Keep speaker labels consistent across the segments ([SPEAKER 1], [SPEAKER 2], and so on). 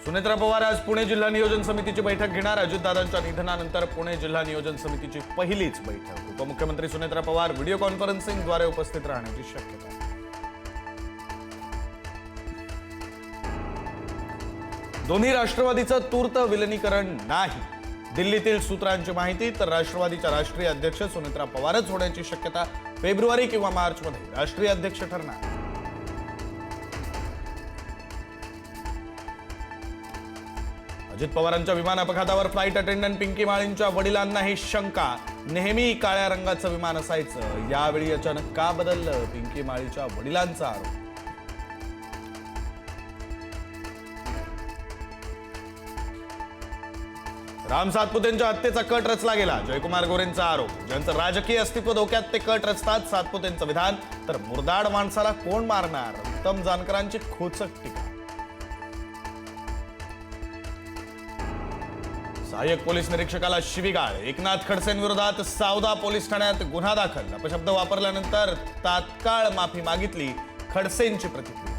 [SPEAKER 1] सुनेत्रा पवार आज पुणे जिल्हा नियोजन समितीची बैठक घेणार। अजितदादांच्या निधनानंतर पुणे जिल्हा नियोजन समितीची पहिलीच बैठक। उपमुख्यमंत्री सुनेत्रा पवार व्हिडिओ कॉन्फरन्सिंगद्वारे उपस्थित राहण्याची शक्यता। दोन्ही राष्ट्रवादीचं तूर्त विलीनीकरण नाही, दिल्लीतील सूत्रांची माहिती। तर राष्ट्रवादीच्या राष्ट्रीय अध्यक्ष सुनेत्रा पवारच होण्याची शक्यता। फेब्रुवारी किंवा मार्चमध्ये राष्ट्रीय अध्यक्ष ठरणार। अजित पवारांच्या विमान अपघातावर फ्लाईट अटेंडंट पिंकी माळींच्या वडिलांनाही शंका। नेहमी काळ्या रंगाचं विमान असायचं, यावेळी अचानक का बदललं, पिंकी माळीच्या वडिलांचा आरोप। राम सातपुतेंच्या हत्येचा कट रचला गेला, जयकुमार गोरेंचा आरोप। ज्यांचं राजकीय अस्तित्व धोक्यात ते कट रचतात, सातपुतेंचं विधान। तर मुरदाड माणसाला कोण मारणार, उत्तम जानकरांची खोचक टीका। सहाय्यक पोलीस निरीक्षकाला शिवीगाळ, एकनाथ खडसेंविरोधात सावदा पोलीस ठाण्यात गुन्हा दाखल। अपशब्द वापरल्यानंतर तात्काळ माफी मागितली, खडसेंची प्रतिक्रिया।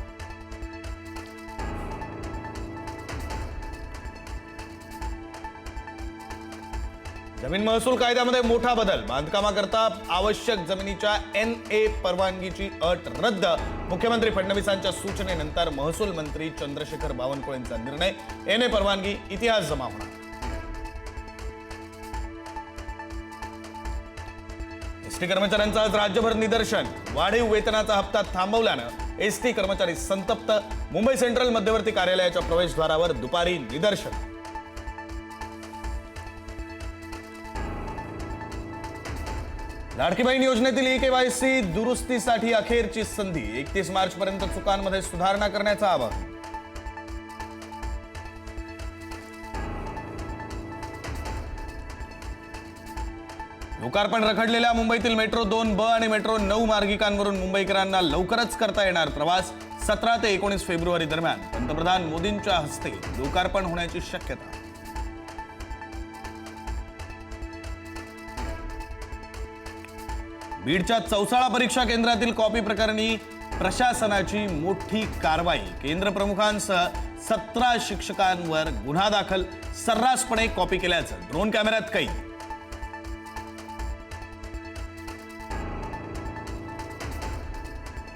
[SPEAKER 1] जमीन महसूल कायद्यामध्ये मोठा बदल, बांधकामाकरता आवश्यक जमिनीच्या NA परवानगीची अट रद्द। मुख्यमंत्री फडणवीसांच्या सूचनेनंतर महसूल मंत्री चंद्रशेखर बावनकुळेंचा निर्णय, NA परवानगी इतिहास जमा होणार। एसटी कर्मचाऱ्यांचं आज राज्यभर निदर्शन, वाढीव वेतनाचा हप्ता थांबवल्यानं एसटी कर्मचारी संतप्त। मुंबई सेंट्रल मध्यवर्ती कार्यालयाच्या प्रवेशद्वारावर दुपारी निदर्शन। लाडकी बहीण योजनेतील eKYC दुरुस्तीसाठी अखेरची संधी, 31 मार्चपर्यंत चुकांमध्ये सुधारणा करण्याचं आवाहन। लोकार्पण रखडलेल्या मुंबईतील मेट्रो 2B आणि मेट्रो 9 मार्गिकांवरून मुंबईकरांना लवकरच करता येणार प्रवास। 17 ते 19 फेब्रुवारी दरम्यान पंतप्रधान मोदींच्या हस्ते लोकार्पण होण्याची शक्यता। बीडच्या चौसाळा परीक्षा केंद्रातील कॉपी प्रकरणी प्रशासनाची मोठी कारवाई, केंद्र प्रमुखांसह 17 शिक्षकांवर गुन्हा दाखल। सर्रासपणे कॉपी केल्याचं ड्रोन कॅमेऱ्यात कैद।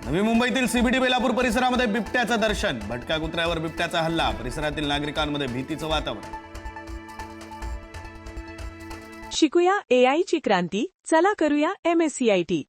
[SPEAKER 1] नवी मुंबईतील CBD बेलापूर परिसरामध्ये बिबट्याचं दर्शन, भटक्या कुत्र्यावर बिबट्याचा हल्ला, परिसरातील नागरिकांमध्ये भीतीचं वातावरण।
[SPEAKER 2] शिकूया AI ची क्रांती, चला करूया MSCIT।